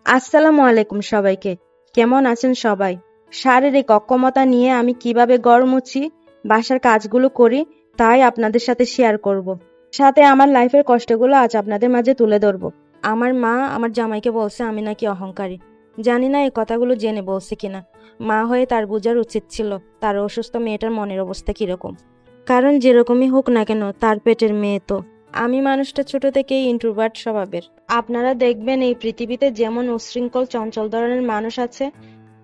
আসসালামু আলাইকুম সবাইকে। কেমন আছেন সবাই? শারীরিক অক্ষমতা নিয়ে আমি কিভাবে ঘর মুছি, বাসার কাজগুলো করি, তাই আপনাদের সাথে শেয়ার করব। সাথে আমার লাইফের কষ্টগুলো আজ আপনাদের মাঝে তুলে ধরব। আমার মা আমার জামাইকে বলছে আমি নাকি অহংকারী। জানি না এই কথাগুলো জেনে বলছে কিনা। মা হয়ে তার বোঝার উচিত ছিল তার অসুস্থ মেয়েটার মনের অবস্থা কিরকম। কারণ যেরকমই হোক না কেন তার পেটের মেয়ে তো। আমি মানুষটা ছোট থেকেই ইন্ট্রোভার্ট স্বভাবের। আপনারা দেখবেন এই পৃথিবীতে যেমন উচ্ছৃঙ্খল চঞ্চল ধরনের মানুষ আছে,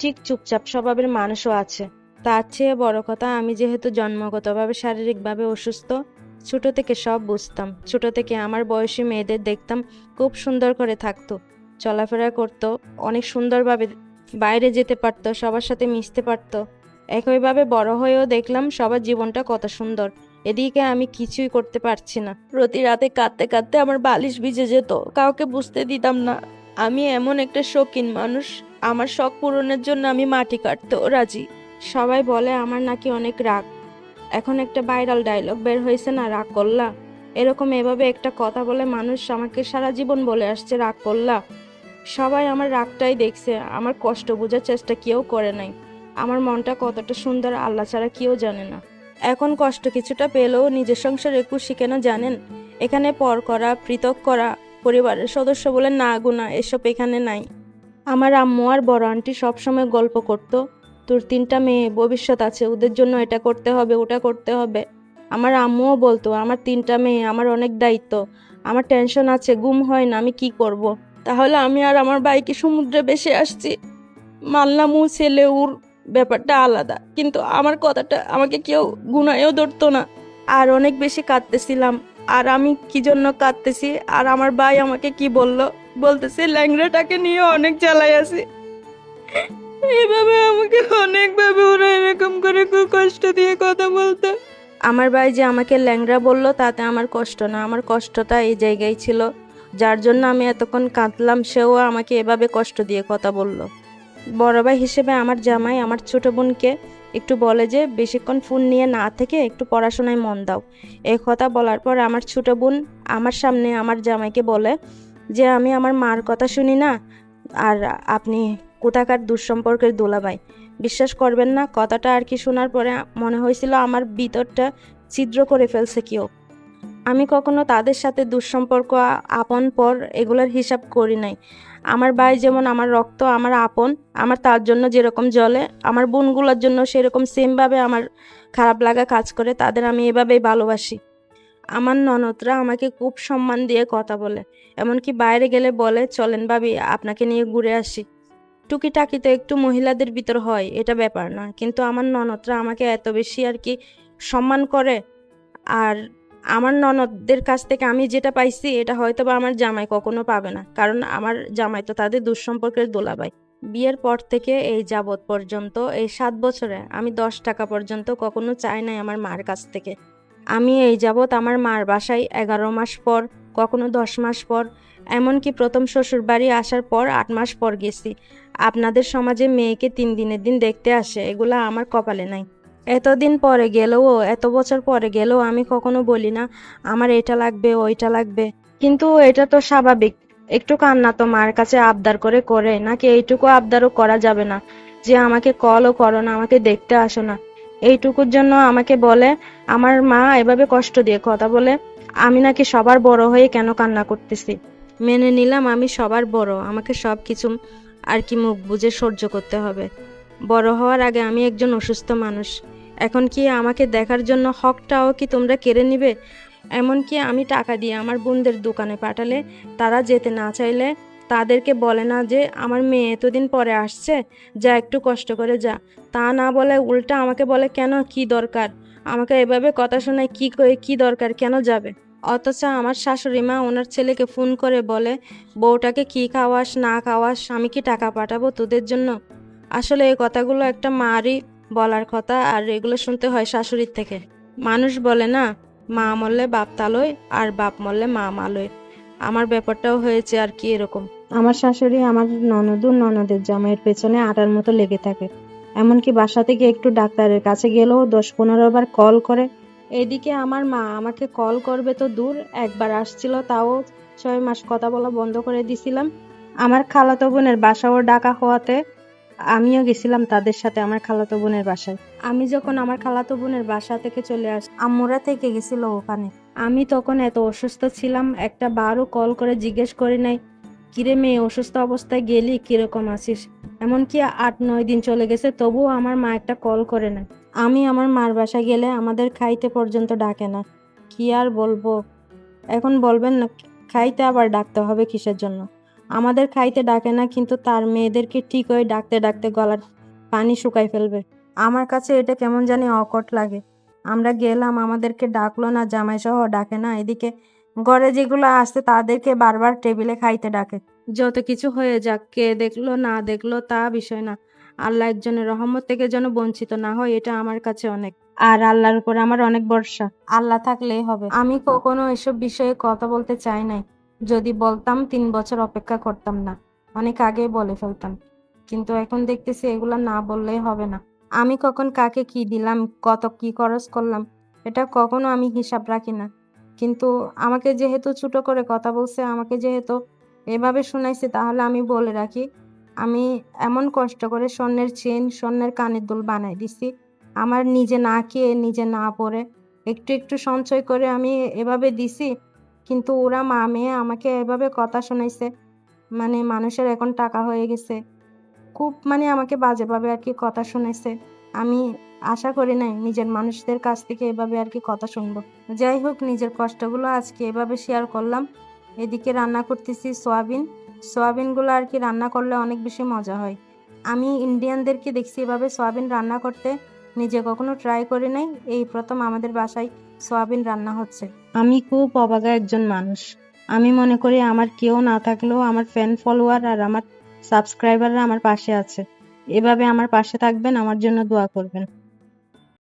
ঠিক চুপচাপ স্বভাবের মানুষও আছে। তার চেয়ে বড় কথা, আমি যেহেতু জন্মগতভাবে শারীরিকভাবে অসুস্থ, ছোট থেকে সব বুঝতাম। ছোট থেকে আমার বয়সী মেয়েদের দেখতাম খুব সুন্দর করে থাকতো, চলাফেরা করতো, অনেক সুন্দরভাবে বাইরে যেতে পারতো, সবার সাথে মিশতে পারতো। একইভাবে বড় হয়েও দেখলাম সবার জীবনটা কত সুন্দর। এদিকে আমি কিছুই করতে পারছি না। প্রতি রাতে কাঁদতে কাঁদতে আমার বালিশ ভিজে যেত, কাউকে বুঝতে দিতাম না। আমি এমন একটা শৌখিন মানুষ, আমার শখ পূরণের জন্য আমি মাটি কাটতেও রাজি। সবাই বলে আমার নাকি অনেক রাগ। এখন একটা ভাইরাল ডায়লগ বের হয়েছে না, রাগ করলা। এরকম এভাবে একটা কথা বলে মানুষ আমাকে সারা জীবন বলে আসছে রাগ করলা। সবাই আমার রাগটাই দেখছে, আমার কষ্ট বোঝার চেষ্টা কেউ করে নাই। আমার মনটা কতটা সুন্দর আল্লাহ ছাড়া কেউ জানে না। এখন কষ্ট কিছুটা পেলেও নিজের সংসারে খুশি কেন জানেন? এখানে পর করা, পৃথক করা, পরিবারের সদস্য বলে না গুনা এসব এখানে নাই। আমার আম্মু আর বড় আন্টি সবসময় গল্প করত, তোর 3টা মেয়ে, ভবিষ্যৎ আছে, ওদের জন্য এটা করতে হবে, ওটা করতে হবে। আমার আম্মুও বলতো আমার 3টা মেয়ে, আমার অনেক দায়িত্ব, আমার টেনশন আছে, ঘুম হয় না, আমি কি করব। তাহলে আমি আর আমার ভাইকে সমুদ্রে ভেসে আসছি। মানলাম ও ছেলে, ওর ব্যাপারটা আলাদা, কিন্তু আমার কথাটা আমাকে কেউ গুনায়ও ধরতো না। আর অনেক বেশি কাঁদতেছিলাম। আর আমি কি জন্য কাঁদতেছি আর আমার ভাই আমাকে কি বলল, বলতেছে ল্যাংড়াটাকে নিয়ে অনেক জ্বালাই আছে। এভাবে আমাকে অনেকভাবে ওরা এরকম করে খুব কষ্ট দিয়ে কথা বলতো। আমার ভাই যে আমাকে ল্যাংড়া বলল তাতে আমার কষ্ট না, আমার কষ্টটা এই জায়গায় ছিল। যার জন্য আমি এতক্ষণ কাঁদলাম সেও আমাকে এভাবে কষ্ট দিয়ে কথা বলল। বড় ভাই হিসেবে আমার জামাই আমার ছোট বোনকে একটু বলে যে বেশিক্ষণ ফোন নিয়ে না থেকে একটু পড়াশোনায় মন দাও। এই কথা বলার পর আমার ছোট বোন আমার সামনে আমার জামাইকে বলে যে আমি আমার মার কথা শুনি না, আর আপনি কোথাকার দুঃসম্পর্কের দোলাভাই। বিশ্বাস করবেন না, কথাটা আর কি শোনার পরে মনে হয়েছিল আমার ভিতরটা ছিদ্র করে ফেলছে কেউ। আমি কখনো তাদের সাথে দুঃসম্পর্ক, আপন পর এগুলোর হিসাব করি নাই। আমার ভাই যেমন আমার রক্ত, আমার আপন, আমার তার জন্য যেরকম জ্বলে, আমার বোনগুলোর জন্য সেরকম সেমভাবে আমার খারাপ লাগা কাজ করে, তাদের আমি এভাবেই ভালোবাসি। আমার ননদরা আমাকে খুব সম্মান দিয়ে কথা বলে, এমনকি বাইরে গেলে বলে চলেন ভাবি আপনাকে নিয়ে ঘুরে আসি। টুকিটাকি তো একটু মহিলাদের ভিতর হয়, এটা ব্যাপার না, কিন্তু আমার ননদরা আমাকে এত বেশি আর কি সম্মান করে। আর আমার ননদদের কাছ থেকে আমি যেটা পাইছি এটা হয়তো বা আমার জামাই কখনো পাবে না, কারণ আমার জামাই তো তাদের দুঃসম্পর্কের দোলাভাই। বিয়ের পর থেকে এই যাবৎ পর্যন্ত, এই 7 বছরে আমি 10 টাকা পর্যন্ত কখনো চাই নাই আমার মার কাছ থেকে। আমি এই যাবৎ আমার মার বাসায় 11 মাস পর, কখনো 10 মাস পর, এমনকি প্রথম শ্বশুর বাড়ি আসার পর 8 মাস পর গেছি। আপনাদের সমাজে মেয়েকে 3 দিনের দিন দেখতে আসে, এগুলা আমার কপালে নাই। এতদিন পরে গেলেও, এত বছর পরে গেলেও আমি কখনো বলি না আমার এটা লাগবে ওইটা লাগবে। কিন্তু এটা তো স্বাভাবিক, একটু কান্না তো মার কাছে আবদার করে করে, নাকি এইটুকু আবদারও করা যাবে না যে আমাকে কলও করো না, আমাকে দেখতে আসো না। এইটুকুর জন্য আমাকে বলে, আমার মা এভাবে কষ্ট দিয়ে কথা বলে, আমি নাকি সবার বড় হয়ে কেন কান্না করতেছি। মেনে নিলাম আমি সবার বড়, আমাকে সব কিছু আর কি মুখ বুজে সহ্য করতে হবে। বড় হওয়ার আগে আমি একজন অসুস্থ মানুষ। এখন কি আমাকে দেখার জন্য হকটাও কি তোমরা কেড়ে নিবে? এমনকি আমি টাকা দিয়ে আমার বোনদের দোকানে পাঠালে তারা যেতে না চাইলে তাদেরকে বলে না যে আমার মেয়ে এতদিন পরে আসছে, যা একটু কষ্ট করে যা। তা না বলে উল্টা আমাকে বলে কেন, কি দরকার, আমাকে এভাবে কথা শোনায়, কি দরকার, কেন যাবে। অথচ আমার শাশুড়ি মা ওনার ছেলেকে ফোন করে বলে বউটাকে কি খাওয়াস না খাওয়াস, আমি কি টাকা পাঠাবো তোদের জন্য? আসলে এই কথাগুলো একটা মারই বলার কথা, আর এগুলো শুনতে হয় শাশুড়ির থেকে। মানুষ বলে না, মা মরলে বাপ তালয় আর বাপ মরলে মা মালয়। আমার ব্যাপারটাও হয়েছে আর কি এরকম। আমার শাশুড়ি আমার ননদের জামাইয়ের পেছনে আটার মতো লেগে থাকে। এমনকি বাসা থেকে একটু ডাক্তারের কাছে গেলেও 10-15 বার কল করে। এদিকে আমার মা আমাকে কল করবে তো দূর, একবার আসছিল তাও 6 মাস কথা বলা বন্ধ করে দিছিলাম। আমার খালাতো বোনের বাসাও ডাকা হওয়াতে আমিও গেছিলাম তাদের সাথে আমার খালাতো বোনের বাসায়। আমি যখন আমার খালাতো বোনের বাসা থেকে চলে আসি, আম্মুরা থেকে গেছিল ওখানে। আমি তখন এত অসুস্থ ছিলাম, একটা বারও কল করে জিজ্ঞেস করি নাই কিরে মেয়ে অসুস্থ অবস্থায় গেলি, কিরকম আছিস। এমনকি 8-9 দিন চলে গেছে, তবুও আমার মা একটা কল করে না। আমি আমার মার বাসায় গেলে আমাদের খাইতে পর্যন্ত ডাকে না। কি আর বলবো। এখন বলবেন না খাইতে আবার ডাকতে হবে কিসের জন্য? আমাদের খাইতে ডাকে না, কিন্তু তার মেয়েদেরকে ঠিক ওই ডাকতে ডাকতে গলার পানি শুকাই ফেলবে। আমার কাছে এটা কেমন জানি অকট লাগে। আমরা গেলাম, আমাদেরকে ডাকলো না, জামাই সহ ডাকে না, এদিকে ঘরে যেগুলো আসছে তাদেরকে বারবার টেবিলে খাইতে ডাকে। যত কিছু হয়ে যাক, কে দেখলো না দেখলো তা বিষয় না, আল্লাহ একজনের রহমত থেকে যেন বঞ্চিত না হয়, এটা আমার কাছে অনেক। আর আল্লাহর উপর আমার অনেক ভরসা, আল্লাহ থাকলেই হবে। আমি কখনো এসব বিষয়ে কথা বলতে চাই নাই। যদি বলতাম 3 বছর অপেক্ষা করতাম না, অনেক আগেই বলে ফেলতাম। কিন্তু এখন দেখতেছি এগুলা না বললেই হবে না। আমি কখন কাকে কি দিলাম, কত কি খরচ করলাম, এটা কখনো আমি হিসাব রাখি না। কিন্তু আমাকে যেহেতু ছোট করে কথা বলছে, আমাকে যেহেতু এভাবে শুনাইছে, তাহলে আমি বলে রাখি, আমি এমন কষ্ট করে স্বর্ণের চেন, স্বর্ণের কানের দুল বানাই দিছি। আমার নিজে না খেয়ে, নিজে না পরে, একটু একটু সঞ্চয় করে আমি এভাবে দিছি। কিন্তু ওরা মা মেয়ে আমাকে এভাবে কথা শোনাইছে। মানে মানুষের এখন টাকা হয়ে গেছে, খুব মানে আমাকে বাজেভাবে আর কি কথা শোনাইছে। আমি আশা করি নাই নিজের মানুষদের কাছ থেকে এভাবে আর কি কথা শুনবো। যাই হোক, নিজের কষ্টগুলো আজকে এভাবে শেয়ার করলাম। এদিকে রান্না করতেছি সোয়াবিন। সোয়াবিনগুলো আর কি রান্না করলে অনেক বেশি মজা হয়। আমি ইন্ডিয়ানদেরকে দেখছি এভাবে সোয়াবিন রান্না করতে, নিজে কখনো ট্রাই করি নাই, এই প্রথম আমাদের বাসায় সোয়াবিন রান্না হচ্ছে। আমি খুব অবাগা একজন মানুষ। আমি মনে করি আমার কেউ না থাকলেও আমার ফ্যান ফলোয়ার আর আমার সাবস্ক্রাইবাররা আমার পাশে আছে। এভাবে আমার পাশে থাকবেন, আমার জন্য দোয়া করবেন।